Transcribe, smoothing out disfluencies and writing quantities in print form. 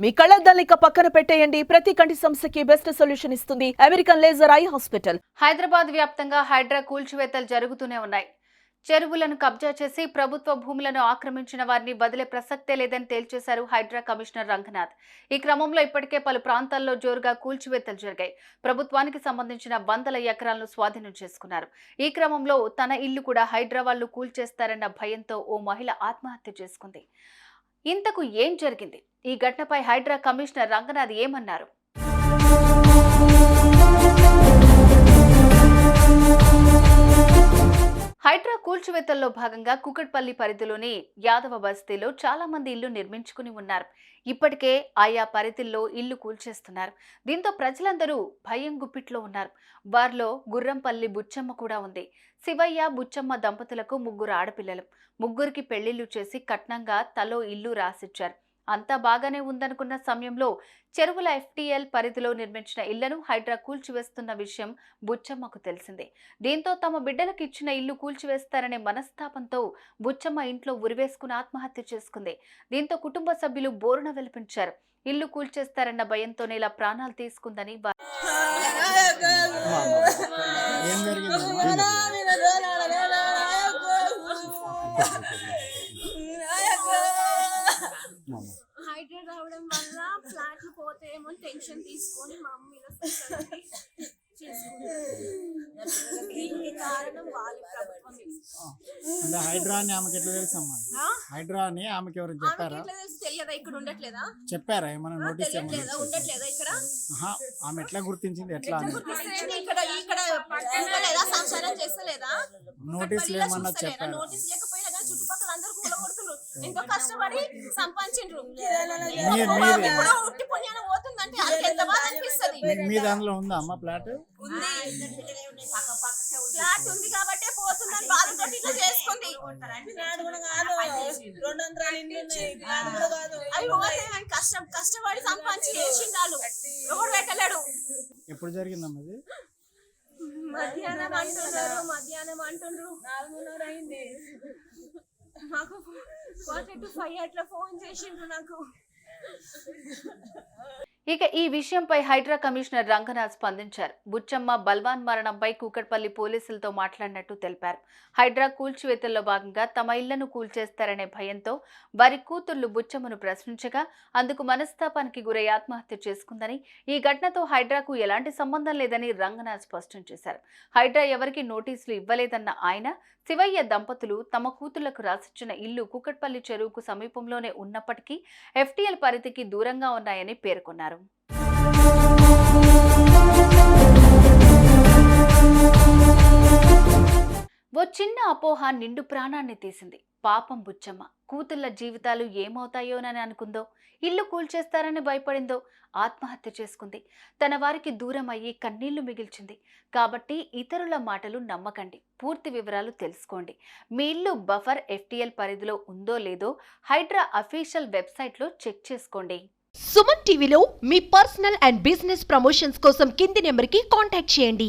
మీ కళ్ళద్దాలిక పక్కన పెట్టేయండి. ప్రతి కంటి సమస్యకి బెస్ట్ సొల్యూషన్ ఇస్తుంది American laser eye hospital. Hyderabad వ్యాప్తంగా హైడ్రా కూల్చివేతలు జరుగుతూనే ఉన్నాయి. చెరువులను కబ్జా చేసి ప్రభుత్వ భూములను ఆక్రమించిన వారిని వదిలే ప్రసక్తే లేదని తేల్చేశారు హైడ్రా కమిషనర్ రంగనాథ్. ఈ క్రమంలో ఇప్పటికే పలు ప్రాంతాల్లో జోరుగా కూల్చివేతలు జరిగాయి. ప్రభుత్వానికి సంబంధించిన వందల ఎకరాలను స్వాధీనం చేసుకున్నారు. ఈ క్రమంలో తన ఇల్లు కూడా హైడ్రా వాళ్లు కూల్చేస్తారన్న భయంతో ఓ మహిళ ఆత్మహత్య చేసుకుంది. ఇంతకు ఏం జరిగింది? ఈ ఘటనపై హైడ్రా కమిషనర్ రంగనాథ్ ఏమన్నారు? హైడ్రా కూల్చివేతల్లో భాగంగా కుకట్పల్లి పరిధిలోని యాదవ బస్తీలో చాలా మంది ఇల్లు నిర్మించుకుని ఉన్నారు. ఇప్పటికే ఆయా పరిధిల్లో ఇల్లు కూల్చేస్తున్నారు. దీంతో ప్రజలందరూ భయం గుప్పిట్లో ఉన్నారు. వారిలో గుర్రంపల్లి బుచ్చమ్మ కూడా ఉంది. శివయ్య బుచ్చమ్మ దంపతులకు 3 ఆడపిల్లలు. 3కి పెళ్లిళ్లు చేసి కట్నంగా తలో ఇల్లు రాసిచ్చారు. అంతా బాగానే ఉందనుకున్న సమయంలో చెరువుల FTL పరిధిలో నిర్మించిన ఇళ్లను హైడ్రా కూల్చివేస్తున్న విషయం బుచ్చమ్మకు తెలిసిందే. దీంతో తమ బిడ్డలకు ఇచ్చిన ఇల్లు కూల్చివేస్తారనే మనస్తాపంతో బుచ్చమ్మ ఇంట్లో ఉరివేసుకుని ఆత్మహత్య చేసుకుంది. దీంతో కుటుంబ సభ్యులు బోరున వెలిపించారు. ఇల్లు కూల్చేస్తారన్న భయంతోనే ఇలా ప్రాణాలు తీసుకుందని హైడ్రా రావడం వల్ల ఫ్లాట్లు పోతేమో టెన్షన్ తీసుకొని మా అమ్మ మీద కారణం వాళ్ళ ప్రభుత్వం. అంటే హైడ్రా అని ఆమెకి ఎట్లా తెలుసు అమ్మా? హైడ్రా అని ఆమెకి ఎవరు చెప్పారా? తెలియదా? ఇక్కడ ఉండట్లేదా? చెప్పారా ఏమైనా నోటీస్? ఉండట్లేదా ఇక్కడ? ఆమె ఎట్లా గుర్తించింది? ఎట్లా సంసారం చేస్తలేదా? నోటీస్ ఏమన్నా చెప్పారా? నోటీస్ లేకపోయినా కానీ చుట్టుపక్కల అందరూ కూలగొడుతున్నారు. ఎంతో కష్టపడి సంపాదించిండ్రు. ఉట్టి పుణ్యాన పోతుందంటే వాళ్ళకి ఎంత బాధ అనిపిస్తుంది. మీ దానిలో ఉందా అమ్మ ఫ్లాట్? ఫ్లాట్ ఉంది కాబట్టి పోతుందని బాధతో ఇట్లా చేసుకుంది. కష్టపడి సంపాదించి చేసిండాలు ఎవరు పెట్టలేడు. ఎప్పుడు జరిగిందమ్మా ఇది? మధ్యాహ్నం అంటుండ్రు 4:30 అయింది. నాకు 4:45 అట్లా ఫోన్ చేసిండ్రు నాకు. ఇక ఈ విషయంపై హైడ్రా కమిషనర్ రంగనాథ్ స్పందించారు. బుచ్చమ్మ బల్వాన్ మరణంపై కూకట్పల్లి పోలీసులతో మాట్లాడినట్టు తెలిపారు. హైడ్రా కూల్చివేతల్లో భాగంగా తమ ఇళ్లను కూల్చేస్తారనే భయంతో వారి కూతుళ్లు బుచ్చమ్మను ప్రశ్నించగా అందుకు మనస్తాపానికి గురై ఆత్మహత్య చేసుకుందని, ఈ ఘటనతో హైడ్రాకు ఎలాంటి సంబంధం లేదని రంగనాథ్ స్పష్టం చేశారు. హైడ్రా ఎవరికి నోటీసులు ఇవ్వలేదన్న ఆయన, శివయ్య దంపతులు తమ కూతుళ్లకు రాసిచ్చిన ఇల్లు కూకట్పల్లి చెరువుకు సమీపంలోనే ఉన్నప్పటికీ FTL పరిధికి దూరంగా ఉన్నాయని పేర్కొన్నారు. ఓ చిన్న అపోహ నిండు ప్రాణాన్ని తీసింది. పాపం బుచ్చమ్మ కూతుళ్ల జీవితాలు ఏమవుతాయోనని అనుకుందో, ఇల్లు కూల్చేస్తారని భయపడిందో ఆత్మహత్య చేసుకుంది. తన వారికి దూరం అయ్యి కన్నీళ్లు మిగిల్చింది. కాబట్టి ఇతరుల మాటలు నమ్మకండి. పూర్తి వివరాలు తెలుసుకోండి. మీ ఇల్లు బఫర్ FTL పరిధిలో ఉందో లేదో హైడ్రా అఫీషియల్ వెబ్సైట్లో చెక్ చేసుకోండి. సుమన్ టీవీలో మీ పర్సనల్ అండ్ బిజినెస్ ప్రమోషన్స్ కోసం కింది నెంబర్కి కాంటాక్ట్ చేయండి.